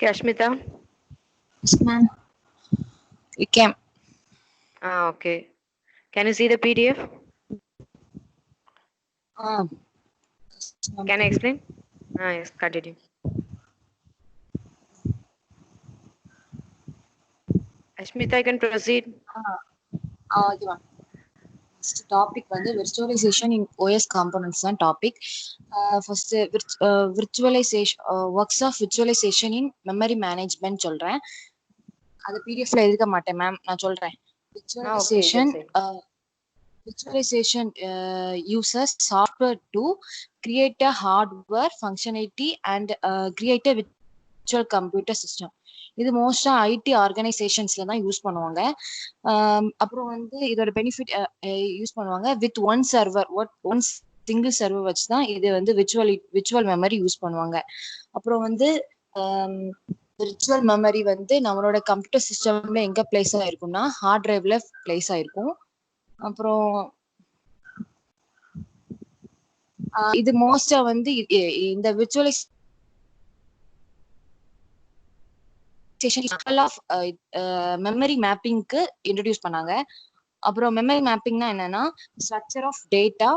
Okay, Ashmita. Yes, ma'am. We came. Okay. Can you see the PDF? Yes, ma'am. Can I explain? Yes, continue. Ashmita, I can proceed. Okay, ma'am. First topic வந்து virtualization in OS components தான் topic. First virtualization works of virtualization in memory management சொல்றேன். அது PDFல எழுத மாட்டேன் ma'am, நான் சொல்றேன். Okay, you can say. Virtualization uses software to create a hardware functionality and create a virtual computer system. இது மோஸ்டா ID ஆர்கனைசேஷன்ஸ்ல தான் யூஸ் பண்ணுவாங்க. அப்புறம் வந்து இதோட பெனிஃபிட் யூஸ் பண்ணுவாங்க with one server one single server வச்சு தான் இது வந்து விர்ச்சுவல் மெமரி யூஸ் பண்ணுவாங்க. அப்புறம் வந்து விர்ச்சுவல் மெமரி வந்து நம்மளோட கம்ப்யூட்டர் சிஸ்டம்ல எங்க பிளேஸ் ஆயிருக்கும்னா ஹார்ட் டிரைவ்ல பிளேஸ் ஆயிருக்கும். அப்புறம் இது மோஸ்டா வந்து இந்த விர்ச்சுவலைசேஷன் ஆஃப் மெமரி மேப்பிங்க்கு இன்ட்ரடியூஸ் பண்ணாங்க. அப்புறம் மெமரி மேப்பிங்னா என்னன்னா ஸ்ட்ரக்சர் ஆஃப் டேட்டா,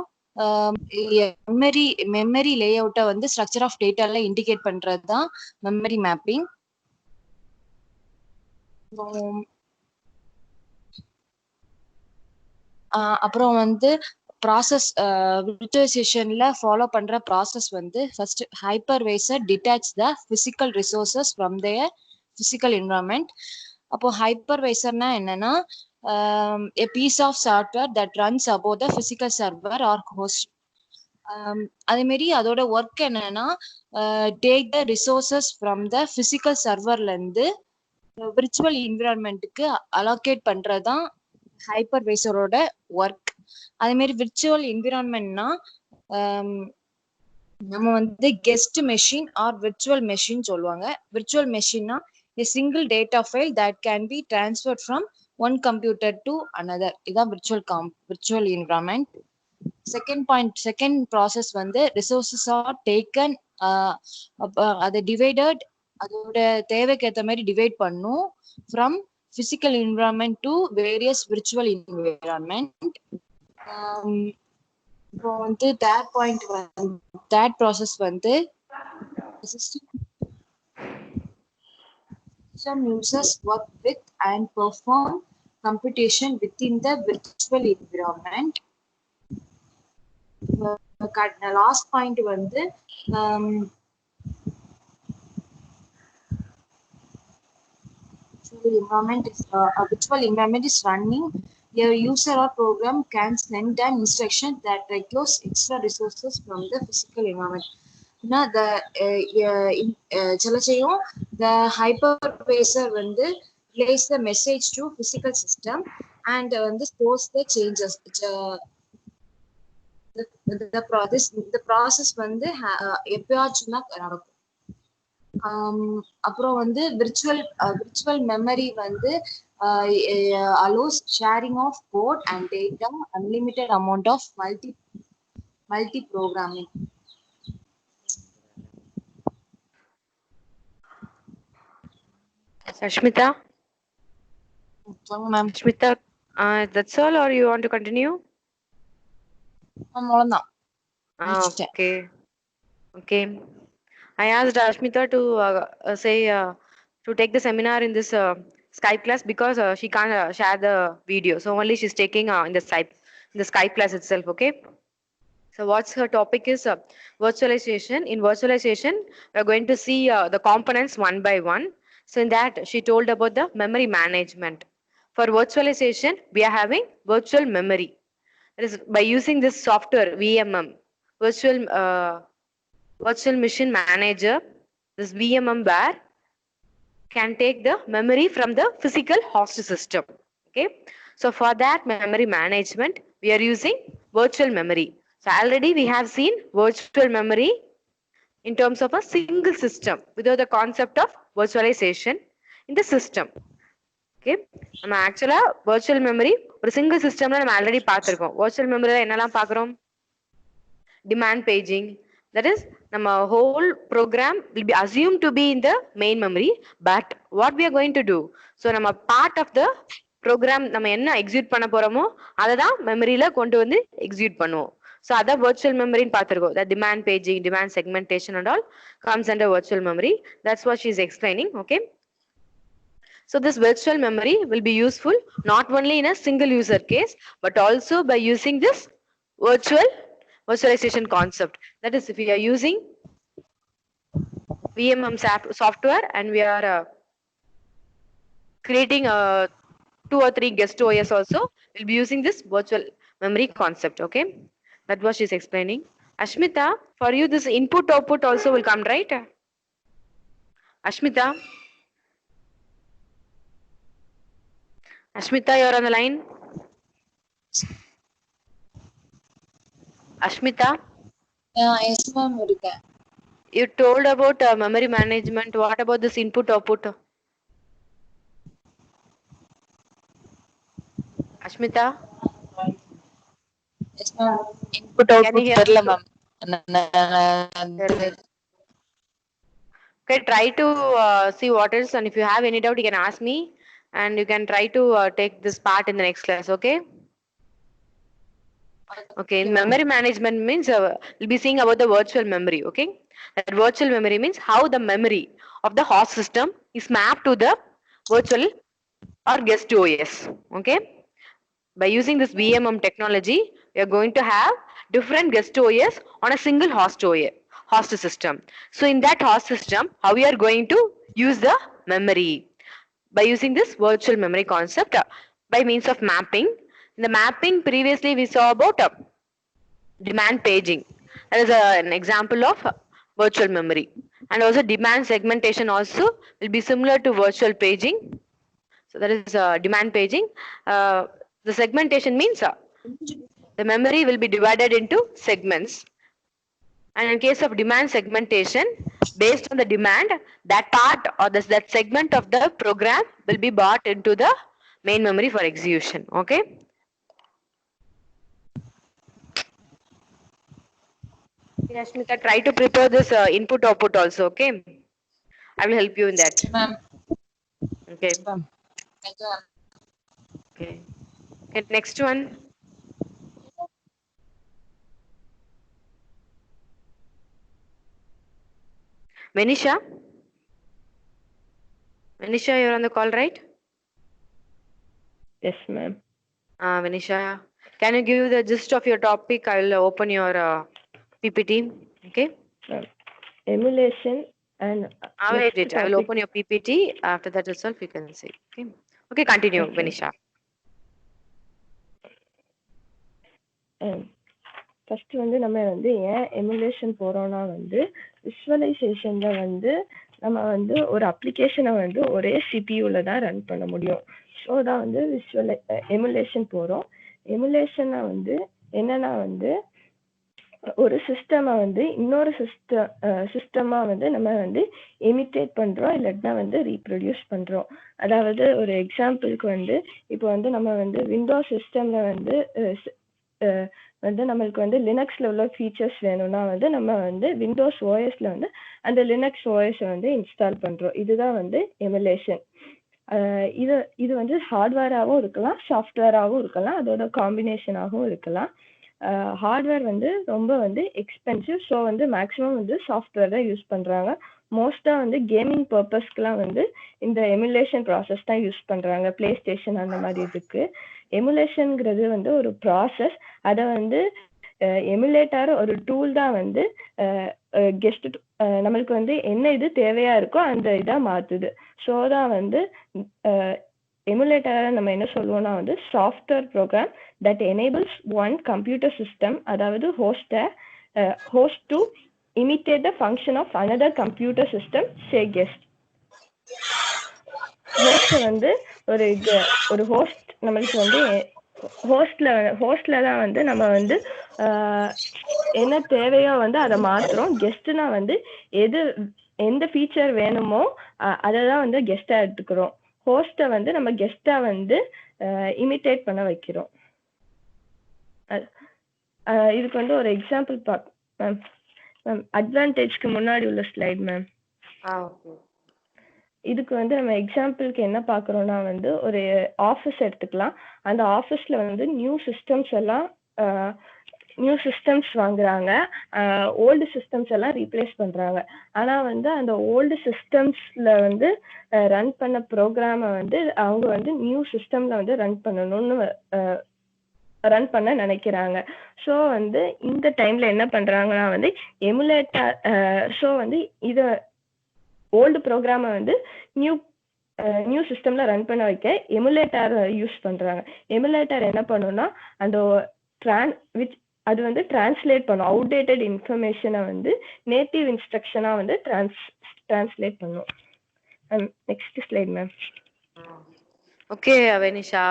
மெமரி லே அவுட்டை வந்து ஸ்ட்ரக்சர் ஆஃப் டேட்டால இண்டிகேட் பண்றது தான் மெமரி மேப்பிங். அப்புறம் வந்து ப்ராசஸ் விர்ச்சுவலைசேஷன்ல ஃபாலோ பண்ற ப்ராசஸ் வந்து first hypervisor detach the physical resources from their physical environment. அப்போ ஹைப்பர்வைசர்னா என்னன்னா a piece of software that runs above the physical server or host. அதே மாதிரி அதோட ஒர்க் என்னன்னா take the resources from the physical சர்வர்ல இருந்து விர்ச்சுவல் என்விரான்மெண்ட்டுக்கு அலோகேட் பண்றதுதான் ஹைப்பர்வைசரோட ஒர்க். அதே மாதிரி விர்ச்சுவல் என்விரான்மெண்ட்னா நம்ம வந்து guest machine or virtual machine சொல்லுவாங்க. விர்ச்சுவல் மெஷின்னா a single data file that can be transferred from one computer to another. இதான் virtual environment. Second process வந்து resources are taken, அதை divided, அதோட தேவைக்கு ஏற்ற மாதிரி டிவைட் பண்ணும் from physical environment to various virtual environment. இப்போ வந்து தேர்ட் ப்ராசஸ் வந்து system users work with and perform computation within the virtual environment. Last point வந்து a virtual environment is running. A user or program can send an instruction that requires extra resources from the physical environment. Now the hypervisor வந்து plays the message to physical system and வந்து stores the changes. The process வந்து எப்பயாச்சும் தான் நடக்கும். அப்புறம் வந்து virtual memory வந்து allows sharing of code and data, unlimited amount of multi programming. Ashmita? Ma'am. Ashmita, that's all or you want to continue? Okay. I asked Ashmita to to take the seminar in this Skype class because she can't share the video. So only she's taking in the Skype class itself. Okay. So what's her topic is virtualization. In virtualization, we're going to see the components one by one. So in that, she told about the memory management. For virtualization, we are having virtual memory. That is by using this software VMM, virtual machine manager. This VMM where can take the memory from the physical host system. Okay. So for that memory management, we are using virtual memory. So already we have seen virtual memory in terms of a single system without the concept of virtualization in the system. Okay. நம்ம ஆக்சுவலா virtual memory ஒரு single systemல நம்ம already பார்த்திருக்கோம். virtual memory என்னெல்லாம் பார்க்கிறோம்? Demand paging, That is, our whole program will be assumed to be in the main memory, but what we are going to do? So நம்ம part of the program நம்ம என்ன execute பண்ண போறோமோ அதை தான் மெமரியில கொண்டு வந்து execute பண்ணுவோம். So அத virtual memory ன்னு பார்த்திருக்கோம். The demand paging, demand segmentation and all comes under virtual memory. That's what she is explaining. Okay. So this virtual memory will be useful not only in a single user case, but also by using this virtualization concept. That is, if we are using VMM software and we are creating 2 or 3 guest OS also, we'll be using this virtual memory concept. Okay, that's what she's explaining. Ashmita, for you this input output also will come, right? Ashmita, you're on the line. Ashmita, yes ma'am, இருக்கேன். You told about memory management. What about this input output? Ashmita? Yes ma'am. Input output தெரியல ma'am. Okay, try to see what is, and if you have any doubt, you can ask me, and you can try to take this part in the next class. Okay. Okay, memory management means we'll be seeing about the virtual memory. Okay, that virtual memory means how the memory of the host system is mapped to the virtual or guest OS. Okay, by using this VMM technology, we are going to have different guest OS on a single host system. So in that host system, how we are going to use the memory? By using this virtual memory concept by means of mapping. In the mapping, previously we saw about demand paging. That is an example of virtual memory. And also demand segmentation also will be similar to virtual paging. So that is demand paging. The segmentation means the memory will be divided into segments. And in case of demand segmentation, based on the demand, that part or that segment of the program will be brought into the main memory for execution. Okay. Yashmita, try to prepare this input output also. Okay. I will help you in that. Ma'am. Okay. Yes, ma'am. Thank you, ma'am. Okay. Okay. Next one. Manisha, you're on the call, right? Yes, ma'am. Manisha, can you give the gist of your topic? I will open your PPT. Okay. Emulation and. Wait. I will open your PPT. After that itself, you can see. Okay. Okay. Continue, okay. Manisha. First வந்து நம்ம வந்து ஏன் emulation போறோம்னா வந்து விஷுவலைசேஷன்ல வந்து நம்ம வந்து ஒரு அப்ளிகேஷனை வந்து ஒரே சிபியூல தான் ரன் பண்ண முடியும். ஸோ தான் வந்து எமுலேஷன் போறோம். எமுலேஷனை வந்து என்னன்னா வந்து ஒரு சிஸ்டமை வந்து இன்னொரு சிஸ்டமா வந்து நம்ம வந்து இமிட்டேட் பண்றோம், இல்லாட்டினா வந்து ரீப்ரொடியூஸ் பண்றோம். அதாவது ஒரு எக்ஸாம்பிளுக்கு வந்து இப்போ வந்து நம்ம வந்து விண்டோஸ் சிஸ்டம்ல வந்து நம்மளுக்கு வந்து லினக்ஸ்ல உள்ள ஃபீச்சர்ஸ் வேணும்னா வந்து நம்ம வந்து விண்டோஸ் ஓஎஸ்ல வந்து அந்த லினக்ஸ் ஓஎஸ் வந்து இன்ஸ்டால் பண்றோம். இதுதான் வந்து எமுலேஷன். இது வந்து ஹார்ட்வேராகவும் இருக்கலாம், சாஃப்ட்வேராகவும் இருக்கலாம், அதோட காம்பினேஷனாகவும் இருக்கலாம். ஹார்ட்வேர் வந்து ரொம்ப வந்து எக்ஸ்பென்சிவ். ஸோ வந்து மேக்ஸிமம் வந்து சாஃப்ட்வேர் தான் யூஸ் பண்றாங்க. மோஸ்டா வந்து கேமிங் பர்பஸ்க்குலாம் வந்து இந்த எமுலேஷன் ப்ராசஸ் தான் யூஸ் பண்றாங்க, பிளே ஸ்டேஷன் அந்த மாதிரி இதுக்கு. எமுலேஷன்ங்கிறது வந்து ஒரு ப்ராசஸ். அதை வந்து எமுலேட்டர் ஒரு டூல் தான் வந்து கெஸ்ட் நம்மளுக்கு வந்து என்ன இது தேவையா இருக்கோ அந்த இதை மாத்துது. ஸோ தான் வந்து எமுலேட்டரை நம்ம என்ன சொல்லுவோம்னா வந்து software program that enables one computer system, அதாவது host to imitate the function of another computer system, say guest. Host வந்து ஒரு ஹோஸ்ட் நம்மளுக்கு வந்து ஹோஸ்ட்ல தான் வந்து நம்ம வந்து என்ன தேவையோ வந்து அதை மாத்துறோம். கெஸ்ட்னா வந்து எந்த ஃபீச்சர் வேணுமோ அதை தான் வந்து கெஸ்டா எடுத்துக்கிறோம். ஹோஸ்ட்டை வந்து நம்ம கெஸ்டா வந்து இமிட்டேட் பண்ண வைக்கிறோம். இதுக்கு வந்து ஒரு எக்ஸாம்பிள் மேம். மேம் அட்வான்டேஜ்க்கு முன்னாடி உள்ள ஸ்லைட் மேம். ஓகே. இதுக்கு வந்து நம்ம எக்ஸாம்பிளுக்கு என்ன பார்க்குறோம்னா வந்து ஒரு ஆஃபீஸ் எடுத்துக்கலாம். அந்த ஆஃபீஸில் வந்து நியூ சிஸ்டம்ஸ் வாங்குறாங்க. ஓல்டு சிஸ்டம்ஸ் எல்லாம் ரீப்ளேஸ் பண்ணுறாங்க. ஆனால் வந்து அந்த ஓல்டு சிஸ்டம்ஸில் வந்து ரன் பண்ண ப்ரோக்ராமை வந்து அவங்க வந்து நியூ சிஸ்டமில் வந்து ரன் பண்ண நினைக்கிறாங்க. ஸோ வந்து இந்த டைமில் என்ன பண்ணுறாங்கன்னா வந்து எமுலேட்டர் ஸோ வந்து இதை ஓல்டு ப்ரோக்ராமை வந்து நியூ சிஸ்டம்ல ரன் பண்ண வைக்க எமுலேட்டர் யூஸ் பண்றாங்க. எமுலேட்டர் என்ன பண்ணும்னா அந்த அது வந்து டிரான்ஸ்லேட் பண்ணும். அவுடேட்டட் இன்ஃபர்மேஷனை வந்து நேட்டிவ் இன்ஸ்ட்ரக்ஷனா வந்து டிரான்ஸ்லேட் பண்ணும். Next slide ma'am. Okay, Venisha.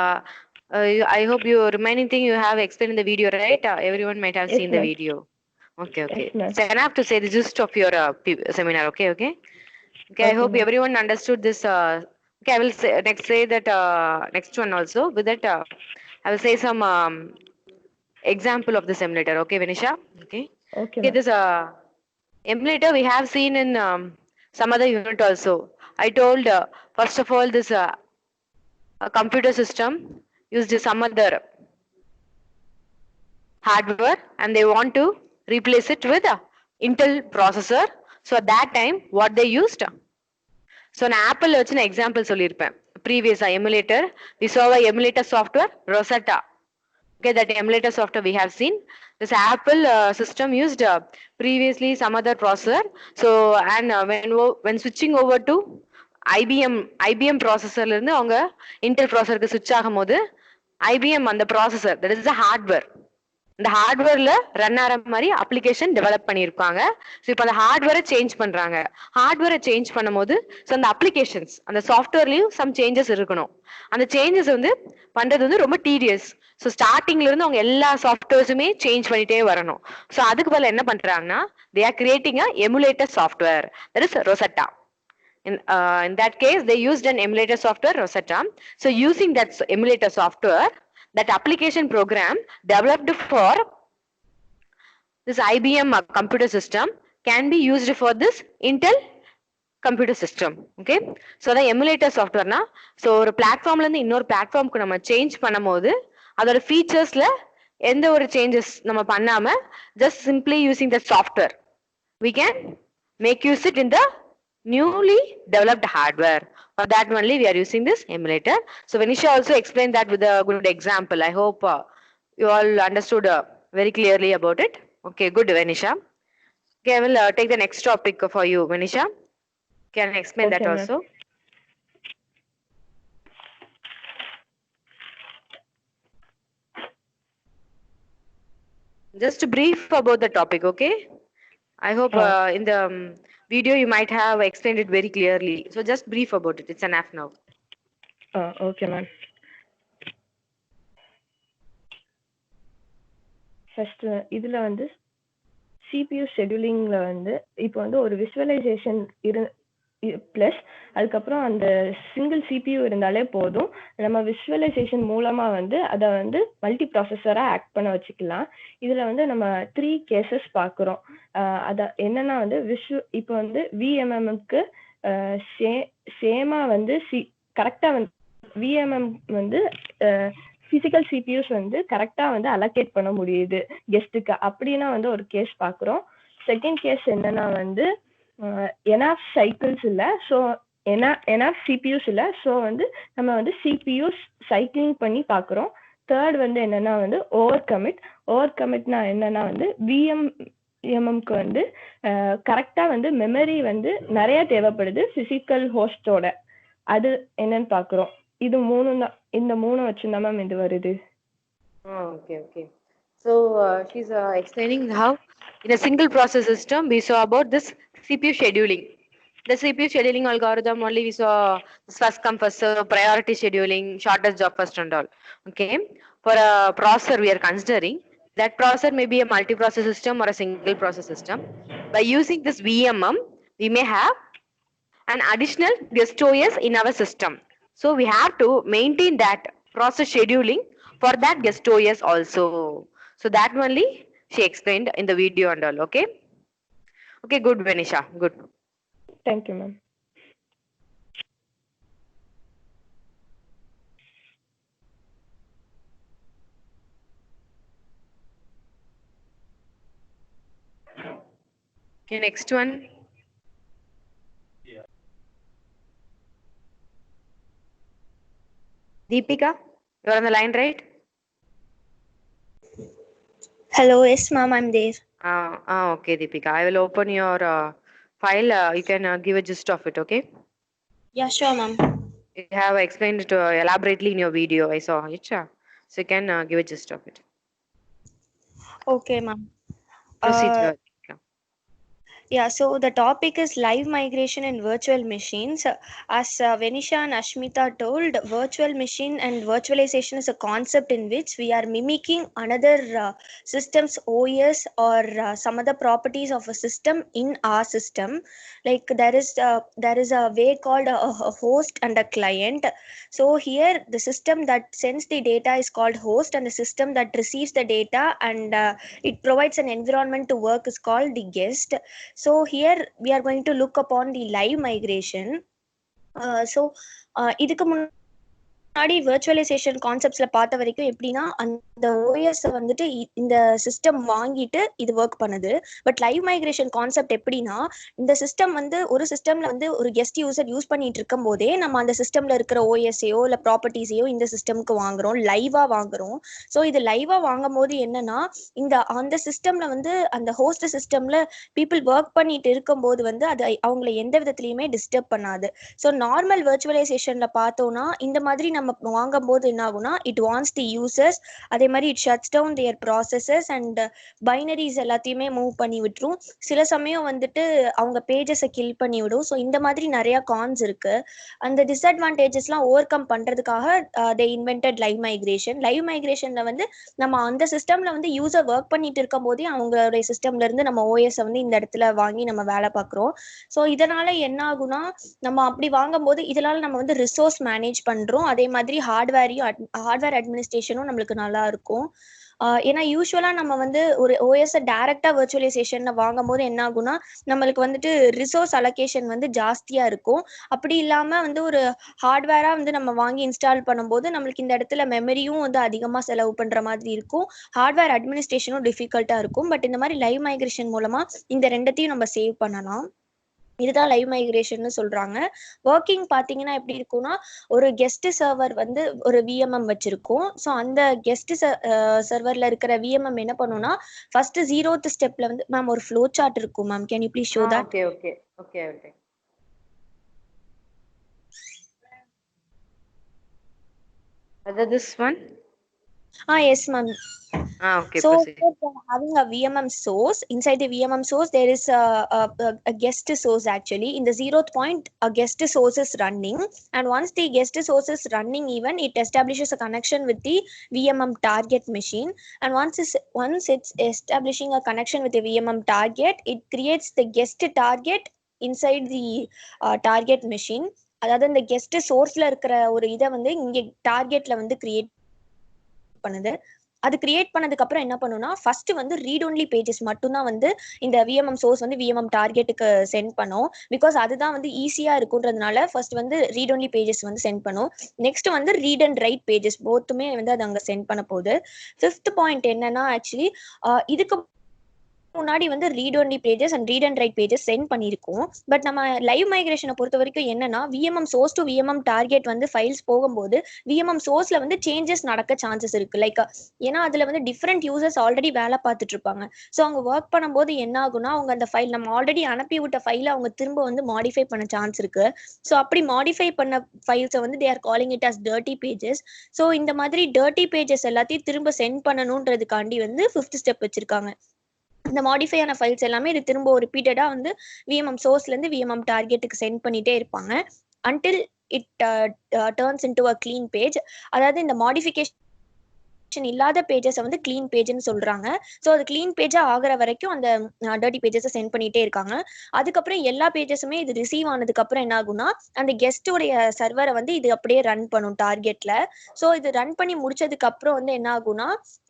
I hope you remaining thing you have explained in the video, right? Everyone might have Yes, seen the ma'am. video. Okay. Yes, ma'am. So I have to say the gist of your seminar. Okay. Okay, I Okay, hope ma'am. everyone understood this. Okay, I will say that next one also. With that, I will say some example of the simulator. Okay, Venisha. Okay, Okay, this emulator we have seen in some other unit also. I told first of all this a computer system used some other hardware and they want to replace it with a Intel processor. So at that time what they used, so an Apple வச்சு நான் example சொல்லியிருப்பேன். Previous emulator, we saw a emulator software Rosetta. Okay, that emulator software we have seen. This Apple system used previously some other processor. So and when switching over to IBM processor ல இருந்து அவங்க Intel processor switch ஆகும்போது IBM அந்த processor, that is the hardware, இந்த ஹார்ட்வேர்ல run ஆகிற மாதிரி application develop பண்ணியிருப்பாங்க. So இப்போ அந்த ஹார்ட்வேரை சேஞ்ச் பண்றாங்க. ஹார்ட்வேரை சேஞ்ச் பண்ணும்போது ஸோ அந்த அப்ளிகேஷன்ஸ் அந்த சாஃப்ட்வேர்லயும் சம் சேஞ்சஸ் இருக்கணும். அந்த சேஞ்சஸ் வந்து பண்றது வந்து ரொம்ப டீடியஸ். ஸோ ஸ்டார்டிங்ல இருந்து அவங்க எல்லா சாஃப்ட்வேர்ஸுமே சேஞ்ச் பண்ணிட்டே வரணும். ஸோ அதுக்கு பதில் என்ன பண்றாங்கன்னா they are creating a emulator software, that is Rosetta. In that case they used an emulator software Rosetta. So using that emulator software, that application program developed for this IBM computer system can be used for this Intel computer system. Okay, so the emulator software na, so ஒரு பிளாட்ஃபார்ம்ல இருந்து இன்னொரு பிளாட்ஃபார்ம்க்கு நம்ம change பண்ணும்போது அதோட ஃபீச்சர்ஸ்ல எந்த ஒரு changes நம்ம பண்ணாம just simply using the software we can make use it in the newly developed hardware. For that only we are using this emulator. So Venisha also explained that with a good example. I hope you all understood very clearly about it. Okay, good, Venisha. Okay, I will take the next topic for you, Venisha. Can I explain that Okay, ma'am. also? Just brief about the topic, okay? I hope in the video you might have explained it very clearly. So just brief about it. It's enough now. Okay ma'am. First இதுல வந்து CPU ஷெட்யூலிங்ல வந்து இப்போ வந்து ஒரு visualisation plus அதுக்கப்புறம் அந்த single CPU இருந்தாலே போதும். நம்ம விசுவலைசேஷன் மூலமா வந்து அதை வந்து மல்டி ப்ராசஸரா ஆக்ட் பண்ண வச்சுக்கலாம். இதுல வந்து நம்ம 3 கேசஸ் பார்க்குறோம். அத என்னன்னா வந்து இப்போ வந்து VMMக்கு சேமா வந்து கரெக்டா வந்து VMM வந்து பிசிக்கல் சிபியூஸ் வந்து கரெக்டா வந்து அலோகேட் பண்ண முடியுது கெஸ்ட்டுக்கு. அப்படின்னா வந்து ஒரு கேஸ் பார்க்குறோம். செகண்ட் கேஸ் என்னன்னா வந்து எனாஃப் சைக்கிள்ஸ் இல்லை, ஸோ எனாஃப் சிபியூஸ் இல்லை, ஸோ வந்து நம்ம வந்து சிபியூஸ் சைக்கிளிங் பண்ணி பார்க்குறோம். தேர்ட் வந்து என்னன்னா வந்து ஓவர் கமிட்னா என்னன்னா வந்து VMMக்கு வந்து கரெக்டா வந்து மெமரி வந்து நிறைய தேவைப்படுது பிசிக்கல் ஹோஸ்டோட. அது என்னன்னு பார்க்குறோம். இது இந்த மூணு வச்சுதான் மேம் இது வருது. Okay. So she's explaining how in a single process system we saw about this CPU scheduling. The CPU scheduling algorithm only we saw this first come first serve, priority scheduling, shortest job first and all. Okay, for a processor we are considering that processor may be a multi-process system or a single process system. By using this VMM we may have an additional guest OS in our system. So we have to maintain that process scheduling for that guest OS also. So that only she explained in the video and all. Okay. Okay, good, Venisha. Good. Thank you, ma'am. Okay, next one. Deepika, you're on the line, right? Hello, yes, ma'am, I'm there. Okay, Deepika. I will open your file. You can give a gist of it, okay? Yeah, sure, ma'am. You have explained it elaborately in your video. I saw it. So you can give a gist of it. Okay, ma'am. Proceed. Uh, Deepika. Yeah, so the topic is live migration in virtual machines. As Venisha and Ashmita told, virtual machine and virtualization is a concept in which we are mimicking another system's OS or some other properties of a system in our system. Like there is a way called a host and a client. So here the system that sends the data is called host, and the system that receives the data and it provides an environment to work is called the guest. So here we are going to look upon the live migration. இதுக்கு முன்னாடி virtualization conceptsல பார்த்த வரைக்கும் எப்படின்னா அந்த OS வந்துட்டு இந்த system வாங்கிட்டு இது ஒர்க் பண்ணுது. பட் லைவ் மைக்ரேஷன் கான்செப்ட் எப்படின்னா இந்த சிஸ்டம் வந்து ஒரு சிஸ்டம்ல வந்து ஒரு கெஸ்ட் யூசர் யூஸ் பண்ணிட்டு இருக்கும் போதே நம்ம அந்த சிஸ்டம்ல இருக்கிற ஓஎஸ்ஐயோ இல்ல ப்ராப்பர்ட்டிஸையோ இந்த சிஸ்டம்க்கு வாங்குறோம், லைவா வாங்குறோம். ஸோ இது லைவா வாங்கும் போது என்னன்னா அந்த சிஸ்டம்ல வந்து அந்த ஹோஸ்ட் சிஸ்டம்ல பீப்புள் ஒர்க் பண்ணிட்டு இருக்கும்போது வந்து அது அவங்கள எந்த விதத்துலயுமே டிஸ்டர்ப் பண்ணாது. ஸோ நார்மல் வெர்ச்சுவலைசேஷன்ல பார்த்தோம்னா இந்த மாதிரி நம்ம வாங்கும் போது என்ன ஆகும்னா இட் வாண்ட்ஸ் தி யூசர்ஸ், அதே மாதிரி it shuts down their processes and binaries எல்லாத்தையுமே மூவ் பண்ணி விட்டுரும். சில சமயம் வந்துட்டு அவங்க பேஜஸை கில் பண்ணி விடும். ஸோ இந்த மாதிரி நிறைய கான்ஸ் இருக்கு. அந்த டிஸ்அட்வான்டேஜஸ்லாம் ஓவர் கம் பண்றதுக்காக தே இன்வென்டட் லைவ் மைக்ரேஷன். லைவ் மைக்ரேஷன்ல வந்து நம்ம அந்த சிஸ்டம்ல வந்து யூசர் ஒர்க் பண்ணிட்டு இருக்கும் போதே அவங்களுடைய சிஸ்டம்ல இருந்து நம்ம ஓஎஸ் வந்து இந்த இடத்துல வாங்கி நம்ம வேலை பார்க்குறோம். ஸோ இதனால என்ன ஆகும்னா நம்ம அப்படி வாங்கும் போது இதனால நம்ம வந்து ரிசோர்ஸ் மேனேஜ் பண்றோம், அதே மாதிரி ஹார்ட்வேர் அட்மினிஸ்ட்ரேஷனும் நம்மளுக்கு நல்லா இருக்கும். ஏன்னா யூஸ்வலா நம்ம வந்து ஒரு ஓஎஸ் டைரக்டா வெர்ச்சுவலைசேஷன்ல வாங்கும் போது என்ன ஆகும்னா நம்மளுக்கு வந்துட்டு ரிசோர்ஸ் அலோகேஷன் வந்து ஜாஸ்தியா இருக்கும். அப்படி இல்லாம வந்து ஒரு ஹார்ட்வேரா வந்து நம்ம வாங்கி இன்ஸ்டால் பண்ணும்போது நம்மளுக்கு இந்த இடத்துல மெமரியும் வந்து அதிகமா செலவு பண்ற மாதிரி இருக்கும், ஹார்ட்வேர் அட்மினிஸ்ட்ரேஷனும் டிஃபிகல்ட்டா இருக்கும். பட் இந்த மாதிரி லைவ் மைக்ரேஷன் மூலமா இந்த ரெண்டத்தையும் நம்ம சேவ் பண்ணலாம். இதுதான் லைவ் மைக்ரேஷன் சொல்றாங்க. ஒர்க்கிங் பாத்தீங்கன்னா எப்படி இருக்கும்னா ஒரு கெஸ்ட் சர்வர் வந்து ஒரு விஎம்எம் வச்சிருக்கோம். ஸோ அந்த கெஸ்ட் சர்வர்ல இருக்கிற விஎம்எம் என்ன பண்ணும்னா ஃபர்ஸ்ட் 0th ஸ்டெப்ல வந்து மேம் ஒரு ஃப்ளோ சார்ட் இருக்கும் ma'am, can you please show that? Okay. Whether this one? Yes ma'am. Okay, So proceed. having a VMM source, inside the VMM source there is a guest source. Actually in the 0th point a guest source is running, and once the guest source is running, even it establishes a connection with the VMM target machine. And once it's establishing a connection with the VMM target, it creates the guest target inside the target machine. அதாவது இந்த guest சோர்ஸ்ல இருக்கிற ஒரு இதை வந்து இங்க டார்கெட்ல வந்து create பண்ணுது. அது கிரியேட் பண்ணதுக்கு அப்புறம் என்ன பண்ணுனா ஃபர்ஸ்ட் வந்து ரீட் ஒன்லி பேஜஸ் மட்டும் தான் வந்து இந்த விஎம்எம் சோர்ஸ் வந்து விஎம்எம் டார்கெட்டுக்கு சென்ட் பண்ணும். பிகாஸ் அதுதான் வந்து ஈஸியா இருக்குன்றதுனால ஃபர்ஸ்ட் வந்து ரீட் ஒன்லி பேஜஸ் வந்து சென்ட் பண்ணும். நெக்ஸ்ட் வந்து ரீட் அண்ட் ரைட் பேஜஸ் போத்துமே வந்து அது அங்க சென்ட் பண்ண போகுது. 5th பாயிண்ட் என்னன்னா ஆக்சுவலி இதுக்கு முன்னாடி வந்து read only pages and read and write pages sent பண்ணியிருக்கோம். பட் நம்ம லைவ் மைக்ரேஷனை பொறுத்த வரைக்கும் என்னன்னா VMM source to VMM target வந்து ஃபைல்ஸ் போகும்போது விஎம்எம் சோர்ஸ்ல வந்து சேஞ்சஸ் நடக்க சான்சஸ் இருக்கு. லைக் ஏன்னா அதுல வந்து டிஃப்ரெண்ட் யூசர்ஸ் ஆல்ரெடி வேலை பார்த்துட்டு இருப்பாங்க. ஸோ அவங்க ஒர்க் பண்ணும்போது என்ன ஆகும்னா அவங்க அந்த ஃபைல் நம்ம ஆல்ரெடி அனுப்பி விட்ட ஃபைலை அவங்க திரும்ப வந்து மாடிஃபை பண்ண சான்ஸ் இருக்கு. ஸோ அப்படி மாடிஃபை பண்ண ஃபைல்ஸை வந்து they are calling it as dirty pages. So இந்த மாதிரி டர்ட்டி பேஜஸ் எல்லாத்தையும் திரும்ப சென்ட் பண்ணணுன்றதுக்காண்டி வந்து 5th ஸ்டெப் வச்சிருக்காங்க. இந்த மாடிஃபை ஆன ஃபைல்ஸ் எல்லாமே இது திரும்ப ரிப்பீட்டடா வந்து விஎம்எம் சோர்ஸ்ல இருந்து விஎம்எம் டார்கெட்டுக்கு சென்ட் பண்ணிட்டே இருப்பாங்க until it turns into a clean page. அதாவது இந்த மாடிஃபிகேஷன் இல்லாத பேஜஸை வந்து க்ளீன் பேஜ்னு சொல்றாங்க. ஸோ அது க்ளீன் பேஜா ஆகிற வரைக்கும் அந்த டர்ட்டி பேஜஸை சென்ட் பண்ணிட்டே இருக்காங்க. அதுக்கப்புறம் எல்லா பேஜஸுமே இது ரிசீவ் ஆனதுக்கு அப்புறம் என்ன ஆகும்னா அந்த கெஸ்டோடைய சர்வரை வந்து இது அப்படியே ரன் பண்ணும் டார்கெட்ல. ஸோ இது ரன் பண்ணி முடிச்சதுக்கு அப்புறம் வந்து என்ன ஆகும்னா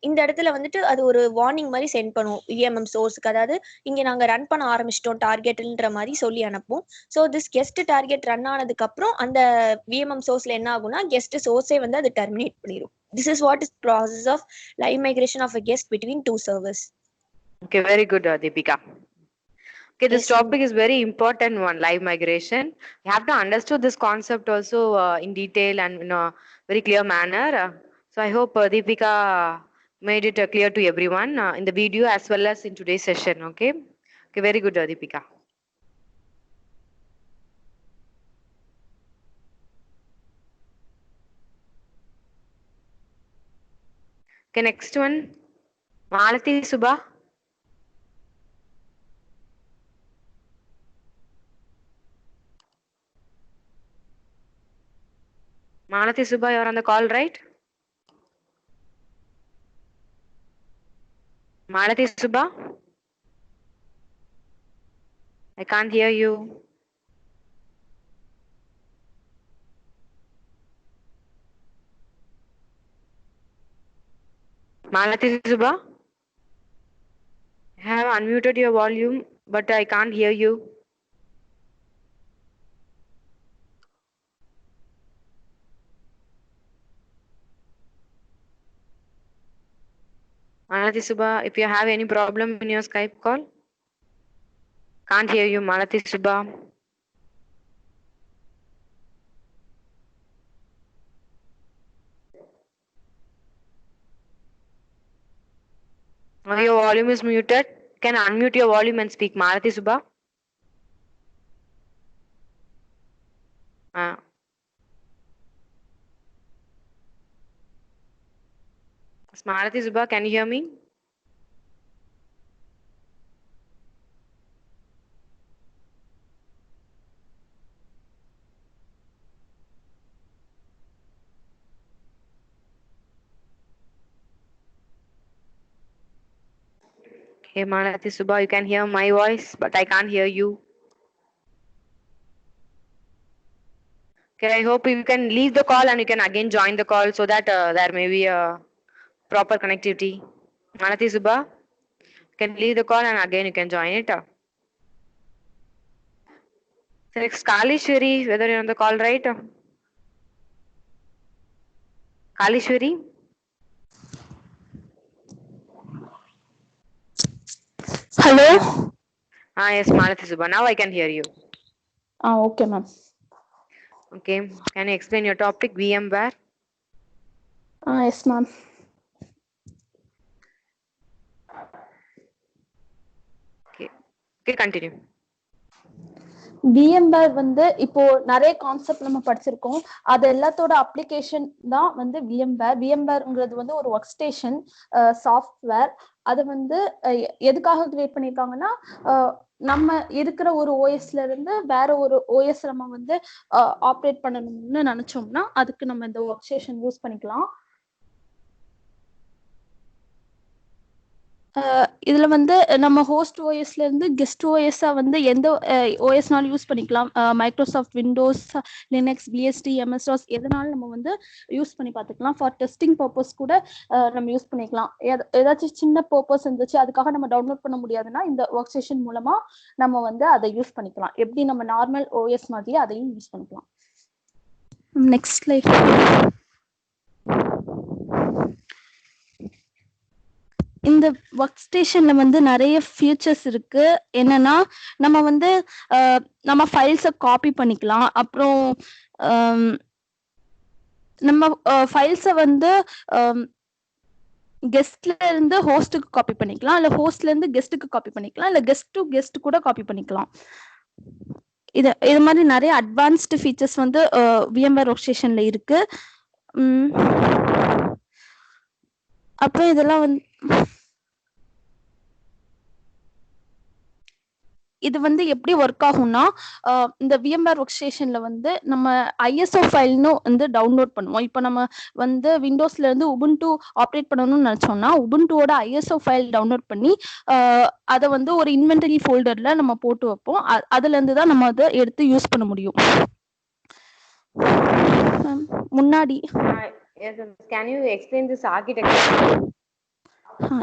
இந்த இடத்துல வந்துட்டு அது ஒரு வார்னிங் மாதிரி சென்ட் பண்ணும் விஎம்எம் சோர்ஸ்க்கு. அதாவது இங்க நாங்க ரன் பண்ண ஆரம்பிச்சிட்டோம் டார்கெட்ன்ற மாதிரி சொல்லி அனுப்பும். So this guest target run ஆனதுக்கு அப்புறம் அந்த விஎம்எம் சோர்ஸ்ல என்ன ஆகும்னா கெஸ்ட் சோர்ஸே வந்து அது டெர்மினேட் பண்ணிடும். This is what is process of live migration of a guest between two servers. Okay, very good, Deepika. Okay, this Yes, topic is very important one, live migration. You have to understand this concept also in detail and in a very clear manner. So I hope Deepika made it clear to everyone in the video as well as in today's session. Okay, okay, very good, Deepika. Okay, next one, Malati Subha. Malati Subha, you're on the call, right? Malati Subha? I can't hear you. Malati Subha? I have unmuted your volume, but I can't hear you. Malati Subha, if you have any problem in your Skype call, can't hear you, Malati Subha. Your volume is muted. Can unmute your volume and speak, Malati Subha. Malati Subha, can you hear me? Okay, Malati Subha, you can hear my voice, but I can't hear you. Okay, I hope you can leave the call and you can again join the call so that there may be a proper connectivity. Malati Subha, you can leave the call and again you can join it. So next, Kalishwari, whether you're on the call, right? Kalishwari? Hello? Yes, Malati Subha. Now I can hear you. Okay, ma'am. Okay. Can you explain your topic, VMware? Yes, ma'am. Okay. Okay, continue. VMware வந்து இப்போ நிறைய concept நம்ம படிச்சிருக்கோம். அது எல்லாத்தோட application தான் வந்து VMwareங்கிறது வந்து ஒரு ஒர்க் ஸ்டேஷன் சாஃப்ட்வேர். அது வந்து எதுக்காக கிரியேட் பண்ணிருக்காங்கன்னா நம்ம இருக்கிற ஒரு ஓஎஸ்ல இருந்து வேற ஒரு ஓஎஸ் நம்ம வந்து ஆப்ரேட் பண்ணணும்னு நினைச்சோம்னா அதுக்கு நம்ம இந்த ஒர்க் ஸ்டேஷன் யூஸ் பண்ணிக்கலாம். இதுல வந்து நம்ம ஹோஸ்ட் ஓஎஸ்ல இருந்து கெஸ்ட் ஓஎஸ்ஸா வந்து எந்த ஓஎஸ்னாலும் யூஸ் பண்ணிக்கலாம். மைக்ரோசாஃப்ட் விண்டோஸ், லினக்ஸ், பிஎஸ்டி, எம்எஸ்டாஸ் எதனாலும் நம்ம வந்து யூஸ் பண்ணி பார்த்துக்கலாம். ஃபார் டெஸ்டிங் பர்பஸ் கூட நம்ம யூஸ் பண்ணிக்கலாம். ஏதாச்சும் சின்ன பர்பஸ் இருந்துச்சு அதுக்காக நம்ம டவுன்லோட் பண்ண முடியாதுன்னா இந்த ஒர்க் ஸ்டேஷன் மூலமா நம்ம வந்து அதை யூஸ் பண்ணிக்கலாம். எப்படி நம்ம நார்மல் ஓஎஸ் மாதிரி அதையும் யூஸ் பண்ணிக்கலாம். Next slide. இந்த ஒர்க் ஸ்டேஷன்ல வந்து நிறைய ஃபியூச்சர்ஸ் இருக்கு. என்னன்னா நம்ம வந்து நம்ம ஃபைல்ஸை காப்பி பண்ணிக்கலாம். அப்புறம் நம்ம ஃபைல்ஸை வந்து கெஸ்ட்ல இருந்து ஹோஸ்டுக்கு காப்பி பண்ணிக்கலாம், இல்ல ஹோஸ்ட்ல இருந்து கெஸ்ட்டுக்கு காப்பி பண்ணிக்கலாம், இல்ல கெஸ்ட் டு கெஸ்ட் கூட காப்பி பண்ணிக்கலாம். இது மாதிரி நிறைய அட்வான்ஸ்டு ஃபீச்சர்ஸ் வந்து VMware ஒர்க் ஸ்டேஷன்ல இருக்கு. அப்புறம் இதெல்லாம் வந்து இது வந்து எப்படி ஒர்க் ஆகும்னா இந்த VMware ஒர்க் ஸ்டேஷன்ல வந்து நம்ம ISO ஃபைல்னு வந்து டவுன்லோட் பண்ணுவோம். இப்போ நம்ம வந்து விண்டோஸ்ல இருந்து உபுண்டு ஆப்ரேட் பண்ணணும்னு நினைச்சோம்னா உபுண்டுவோட ISO ஃபைல் டவுன்லோட் பண்ணி அதை வந்து ஒரு இன்வென்டரி ஃபோல்டர்ல நம்ம போட்டு வைப்போம். அதுல இருந்து தான் நம்ம அதை எடுத்து யூஸ் பண்ண முடியும். முன்னாடி Yes, can you explain this architecture?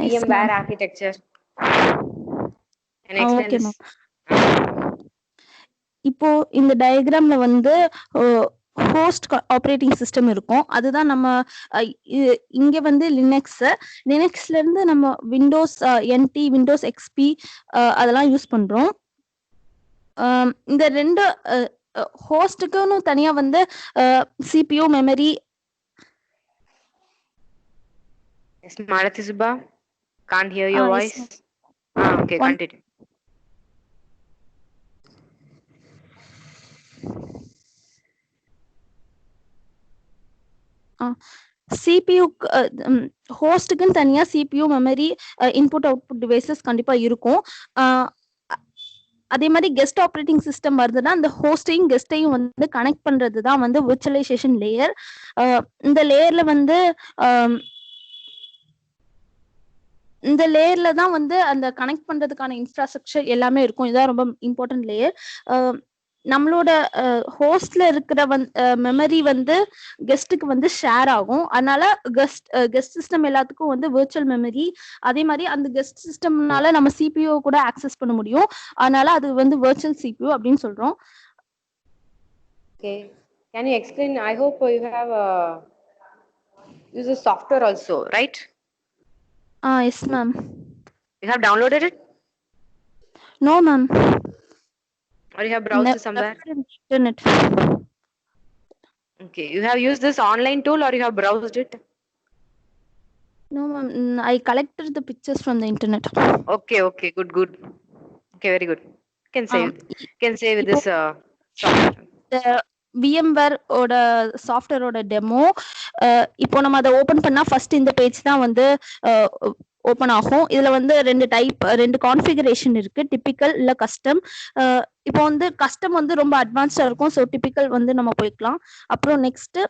VMware architecture. Can you explain okay, this? இப்போ இந்த டயக்ராம்ல வந்து ஹோஸ்ட் ஆப்ரேட்டிங் சிஸ்டம் இருக்கும். அதுதான் நம்ம இங்க வந்து லினக்ஸ்ல இருந்து நம்ம விண்டோஸ் NT, விண்டோஸ் XP அதெல்லாம் யூஸ் பண்றோம். இந்த ரெண்டு ஹோஸ்டுக்குன்னு தனியா வந்து CPU, memory. Yes, Malathi Subba, can't hear your voice. Okay, continue. CPU ஹோஸ்டுக்குன்னு தனியா CPU, memory, input output devices கண்டிப்பா இருக்கும். அதே மாதிரி கெஸ்ட் ஆப்ரேட்டிங் சிஸ்டம் வருதுன்னா அந்த ஹோஸ்டையும் கெஸ்டையும் வந்து கனெக்ட் பண்றது தான் வந்து விர்ச்சுவலைசேஷன் லேயர். இந்த லேயர்ல தான் வந்து அந்த கனெக்ட் பண்றதுக்கான இன்ஃப்ராஸ்ட்ரக்சர் எல்லாமே இருக்கும். இதுதான் ரொம்ப இம்பார்ட்டன்ட் லேயர். நம்மளோட ஹோஸ்ட்ல இருக்கிற மெமரி வந்து கெஸ்ட்டுக்கு வந்து ஷேர் ஆகும். அதனால கெஸ்ட் சிஸ்டம் எல்லாத்துக்கும் வந்து விர்ச்சுவல் மெமரி, அதே மாதிரி அந்த கெஸ்ட் சிஸ்டம்னால நம்ம CPU கூட ஆக்சஸ் பண்ண முடியும். அதனால அது வந்து விர்ச்சுவல் CPU அப்படின்னு சொல்றோம். Okay, can you explain? I hope you have used software also, right? Yes ma'am. You have downloaded it? No ma'am. Or you have browsed somewhere? Internet. Okay, you have used this online tool or you have browsed it? No ma'am, I collected the pictures from the internet. Okay, good. Okay, very good. Can say with this software. The VMware ஓட சாஃப்ட்வேரோட demo இப்போ நம்ம அதை open பண்ணா first இந்த page தான் வந்து open ஆகும். இதுல வந்து ரெண்டு கான்ஃபிகரேஷன் இருக்கு, டிபிக்கல் இல்ல கஸ்டம். இப்போ வந்து கஸ்டம் வந்து ரொம்ப அட்வான்ஸ்டா இருக்கும். ஸோ டிபிக்கல் வந்து நம்ம போய்க்கலாம். அப்புறம் நெக்ஸ்ட்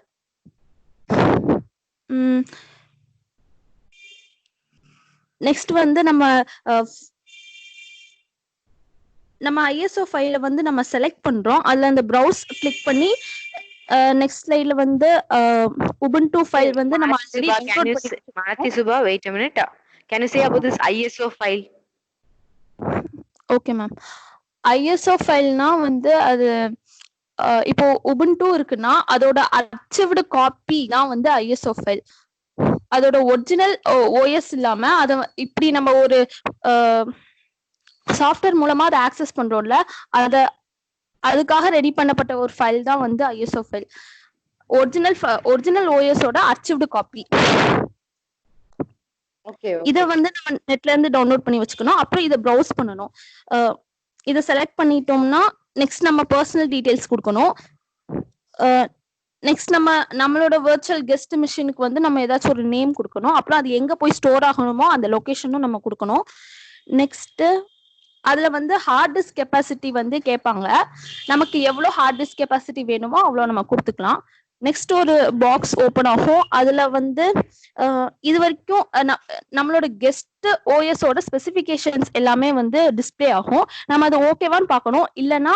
வந்து நம்ம ISO ஃபைல வந்து நம்ம செலக்ட் பண்றோம். அதுல அந்த ப்ரௌஸ் கிளிக் பண்ணி நெக்ஸ்ட் ஸ்லைட்ல வந்து உபுண்டு ஃபைல் வந்து நம்ம ஆல்ரெடி டவுன்லோட் பண்ணிருக்கோம். Malathi Subba, wait a minute. Can you say about this ISO file? Okay ma'am. ISO ஃபைல்னா வந்து அது இப்போ உபுண்டு இருக்குன்னா அதோட அச்சீவ்டு காப்பி தான் வந்து ISO ஃபைல். அதோட ஒரிஜினல் OS இல்லாம அத இப்படி நம்ம ஒரு சாஃப்ட்வேர் மூலமா அதை ஆக்சஸ் பண்றோம்ல, அதுக்காக ரெடி பண்ணப்பட்ட ஒரு ஃபைல் தான் வந்து ISO ஃபைல். ஒரிஜினல் OS ஓட அச்சீவ்டு காப்பி. இத வந்து நம்ம நெட்ல இருந்து டவுன்லோட் பண்ணி வச்சுக்கணும். அப்புறம் இத ப்ரௌஸ் பண்ணணும். இத செலக்ட் பண்ணிட்டோம்னா நெக்ஸ்ட் நம்ம பர்சனல் டீடைல்ஸ் கொடுக்கணும். நெக்ஸ்ட் நம்மளோட விர்ச்சுவல் கெஸ்ட் மிஷினுக்கு வந்து நம்ம ஏதாச்சும் ஒரு நேம் கொடுக்கணும். அப்புறம் அது எங்க போய் ஸ்டோர் ஆகணுமோ அந்த லொகேஷனும் நம்ம கொடுக்கணும். நெக்ஸ்ட் அதுல வந்து ஹார்ட் டிஸ்க் கெப்பாசிட்டி வந்து கேட்பாங்க. நமக்கு எவ்வளவு ஹார்ட் டிஸ்க் கெப்பாசிட்டி வேணுமோ அவ்வளவு நம்ம கொடுத்துக்கலாம். நெக்ஸ்ட் ஒரு பாக்ஸ் ஓபன் ஆகும். அதுல வந்து இது வரைக்கும் நம்மளோட கெஸ்ட் OS ஓட ஸ்பெசிபிகேஷன்ஸ் எல்லாமே வந்து டிஸ்பிளே ஆகும். நம்ம அது ஓகேவான்னு பார்க்கணும். இல்லைன்னா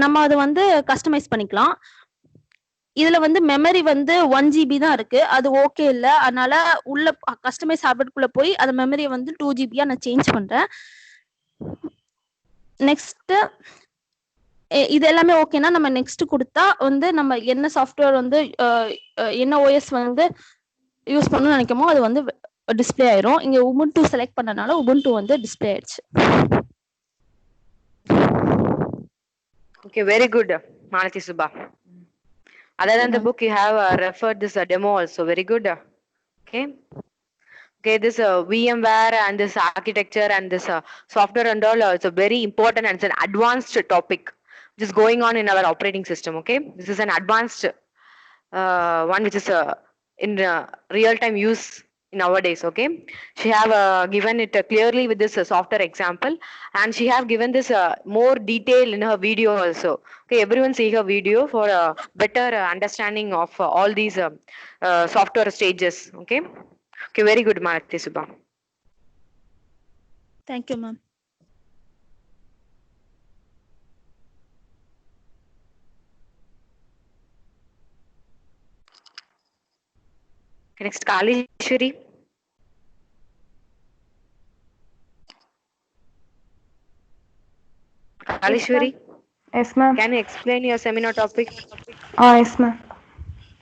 நம்ம அதை வந்து கஸ்டமைஸ் பண்ணிக்கலாம். இதுல வந்து மெமரி வந்து 1 GB தான் இருக்கு. அது ஓகே இல்ல, அதனால உள்ள கஸ்டமைஸ் ஹார்ட்வேர்க்குள்ள போய் அந்த மெமரியை வந்து 2 GB நான் சேஞ்ச் பண்றேன். நெக்ஸ்ட் இது எல்லாமே ஓகேனா நம்ம நெக்ஸ்ட் கொடுத்தா வந்து நம்ம என்ன சாஃப்ட்வேர் வந்து என்ன OS வந்து யூஸ் பண்ணணும்னு நினைக்கமோ அது வந்து டிஸ்பிளே ஆயிரும். இங்க உபுண்டு செலக்ட் பண்ணனால உபுண்டு வந்து டிஸ்பிளே ஆயிடுச்சு. Okay, very good, Malathi Subba. Other than the book, you have referred this demo also. Very good. Okay, this VMware and this architecture and this software and all, it's a very important and it's an advanced topic which is going on in our operating system. Okay, this is an advanced one which is in real time use nowadays. Okay, she have given it clearly with this software example, and she have given this more detail in her video also. Okay, everyone see her video for a better understanding of all these software stages. Okay, okay, very good, Marti Subha. Thank you, ma'am. Next, Kalishwari. Kalishwari, Yes, ma'am. can you explain your seminar topic? Yes, ma'am.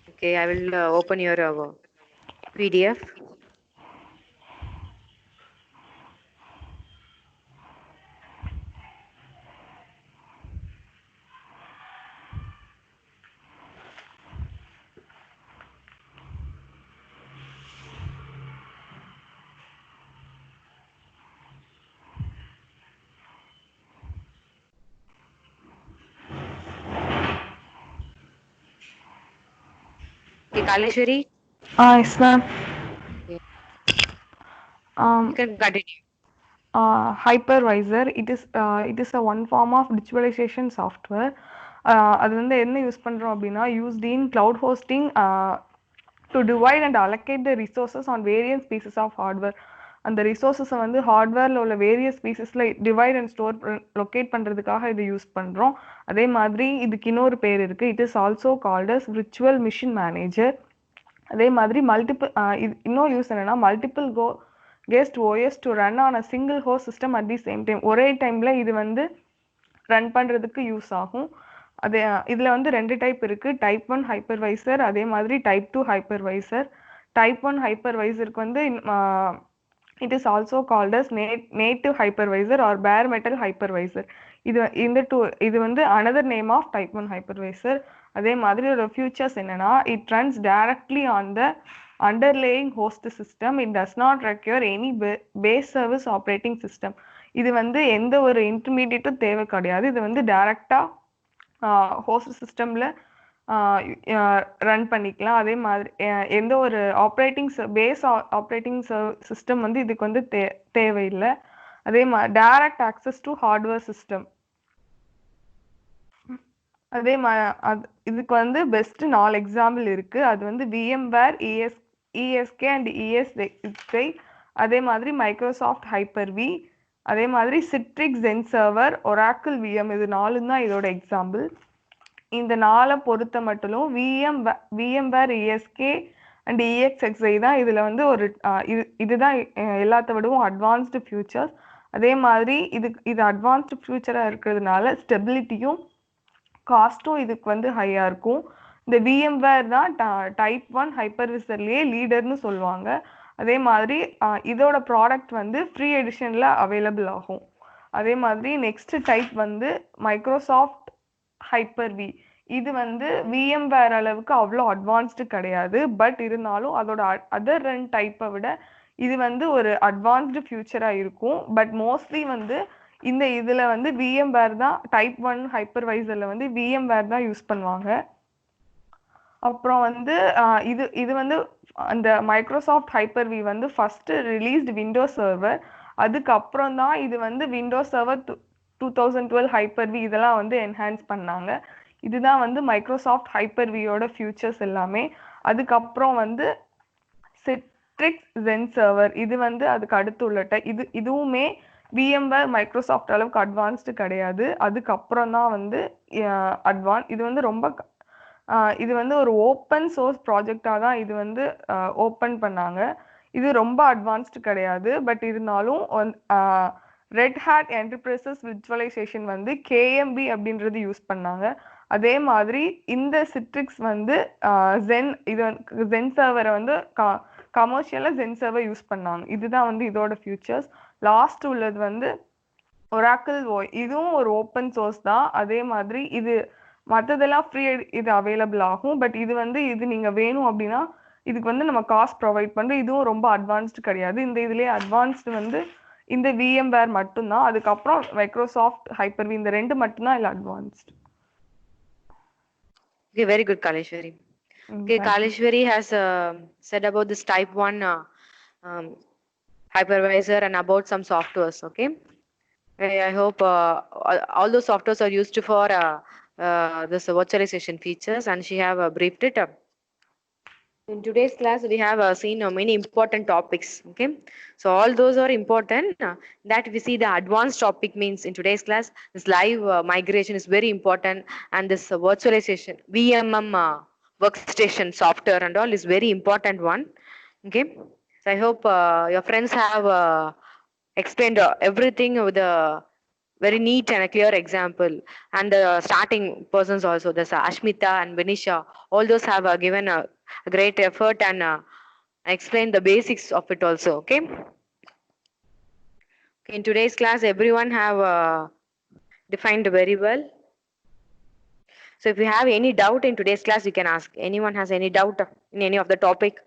Okay, I will open your PDF. Okay, Kalishwari, Yes, ma'am. okay, Um, you can continue. hypervisor, it is a one form of virtualization software. அது வந்து என்ன use பண்றோம் அப்படின்னா used in cloud hosting to divide and allocate the resources on various pieces of hardware. அந்த ரிசோர்ஸஸை வந்து ஹார்ட்வேரில் உள்ள various பீசஸில் டிவைட் அண்ட் ஸ்டோர் லொக்கேட் பண்ணுறதுக்காக இது யூஸ் பண்ணுறோம். அதே மாதிரி இதுக்கு இன்னொரு பேர் இருக்குது, it is also called as virtual machine manager. அதே மாதிரி இது இன்னொரு யூஸ் என்னென்னா multiple guest OS to run on a single host system at the same time. ஒரே டைமில் இது வந்து ரன் பண்ணுறதுக்கு யூஸ் ஆகும். அதே இதில் வந்து 2 டைப் இருக்குது, டைப் 1 ஹைப்பர்வைசர், அதே மாதிரி டைப் 2 ஹைப்பர்வைசர். டைப் 1 ஹைப்பர்வைசருக்கு வந்து it is also called as native hypervisor or bare metal hypervisor. இது வந்து another name of type 1 hypervisor. அதே மாதிரி ஒரு ஃபியூச்சர்ஸ் என்னன்னா, it runs directly on the underlying host system. It does not require any base service operating system. இது வந்து எந்த ஒரு இன்டர்மீடியட்டும் தேவை கிடையாது. இது வந்து டைரக்டாக ஹோஸ்ட் சிஸ்டமில் ரன் பண்ணிக்கலாம். அதே மாதிரி எந்த ஒரு பேஸ் ஆப்ரேட்டிங் சிஸ்டம் வந்து இதுக்கு வந்து தேவையில்லை. அதே மாதிரி direct access to hardware system. அதே இதுக்கு வந்து பெஸ்ட் 4 எக்ஸாம்பிள் இருக்கு. அது வந்து VMware, ESK அண்ட் ESXi, அதே மாதிரி மைக்ரோசாஃப்ட் ஹைப்பர்-V, அதே மாதிரி Citrix ZenServer, Oracle VM. இது 4 தான் இதோட எக்ஸாம்பிள். இந்த 4 பொறுத்த மட்டும் VMware, ESK அண்ட் ESXi தான் இதுல வந்து ஒரு இதுதான் எல்லாத்த விடவும் அட்வான்ஸ்டு ஃபியூச்சர்ஸ். அதே மாதிரி இது அட்வான்ஸ்டு ஃபியூச்சராக இருக்கிறதுனால ஸ்டெபிலிட்டியும் காஸ்ட்டும் இதுக்கு வந்து ஹையாக இருக்கும். இந்த VMware தான் டைப் 1 ஹைப்பர்வைசர்லேயே லீடர்னு சொல்லுவாங்க. அதே மாதிரி இதோட ப்ராடக்ட் வந்து ஃப்ரீ எடிஷனில் அவைலபிள் ஆகும். அதே மாதிரி நெக்ஸ்ட் டைப் வந்து மைக்ரோசாஃப்ட் ஹைப்பர்-V. இது வந்து VMware அளவுக்கு அவ்வளோ அட்வான்ஸ்டு கிடையாது. பட் இருந்தாலும் அதோட அதர் 2 டைப்பை விட இது வந்து ஒரு அட்வான்ஸ்டு ஃபியூச்சராக இருக்கும். பட் மோஸ்ட்லி வந்து இதில் வந்து VMware தான் டைப் 1 ஹைப்பர்வைசரில் வந்து VMware தான் யூஸ் பண்ணுவாங்க. அப்புறம் வந்து இது வந்து அந்த மைக்ரோசாஃப்ட் ஹைப்பர்-V வந்து ஃபஸ்ட்டு ரிலீஸ்டு விண்டோஸ் சர்வர். அதுக்கப்புறம் தான் இது வந்து விண்டோஸ் சர்வர் 2012 ஹைப்பர்-V இதெல்லாம் வந்து என்ஹான்ஸ் பண்ணாங்க. இதுதான் வந்து மைக்ரோசாஃப்ட் ஹைப்பர்-Vயோட ஃபியூச்சர்ஸ் எல்லாமே. அதுக்கப்புறம் வந்து Citrix ZenServer, இது வந்து அதுக்கு அடுத்து உள்ள இதுவுமே VMware மைக்ரோசாஃப்ட் அளவுக்கு அட்வான்ஸ்டு கிடையாது. அதுக்கப்புறம் தான் வந்து இது வந்து இது வந்து ஒரு ஓப்பன் சோர்ஸ் ப்ராஜெக்டாக தான் இது வந்து ஓப்பன் பண்ணாங்க. இது ரொம்ப அட்வான்ஸ்டு கிடையாது. பட் இருந்தாலும் ரெட் ஹேட் என்டர்பிரைசஸ் விர்ச்சுவலைசேஷன் வந்து KMB அப்படின்றது யூஸ் பண்ணாங்க. அதே மாதிரி இந்த சிட்ரிக்ஸ் வந்து ZenServer வந்து கமர்ஷியலாக ZenServer யூஸ் பண்ணாங்க. இதுதான் வந்து இதோட ஃபியூச்சர்ஸ். லாஸ்ட் உள்ளது வந்து Oracle Voice. இதுவும் ஒரு ஓப்பன் சோர்ஸ் தான். அதே மாதிரி இது மற்றதெல்லாம் ஃப்ரீ இது அவைலபிள் ஆகும். பட் இது நீங்கள் வேணும் அப்படின்னா இதுக்கு வந்து நம்ம காஸ்ட் ப்ரொவைட் பண்ணுறோம். இதுவும் ரொம்ப அட்வான்ஸ்டு கிடையாது. இதுலேயே அட்வான்ஸ்டு வந்து இந்த VMware மட்டும்தான். அதுக்கப்புறம் மைக்ரோசாஃப்ட் ஹைப்பர்-V, இந்த 2 மட்டும்தான் இல்லை advanced. Okay, very good, Kalishwari. Okay, Kalishwari has said about this type 1 hypervisor and about some softwares. Okay. I hope all those softwares are used for this virtualization features, and she have briefed it. In today's class, we have seen many important topics. Okay, so all those are important. That we see the advanced topic means in today's class, this live migration is very important, and this virtualization, VMM workstation software and all is very important one. Okay, so I hope your friends have explained everything with a very neat and a clear example, and the starting persons also, this Ashmita and Vinisha, all those have given a great effort and explained the basics of it also. Okay, in today's class everyone have defined very well. So if you have any doubt in today's class, you can ask. Anyone has any doubt in any of the topic?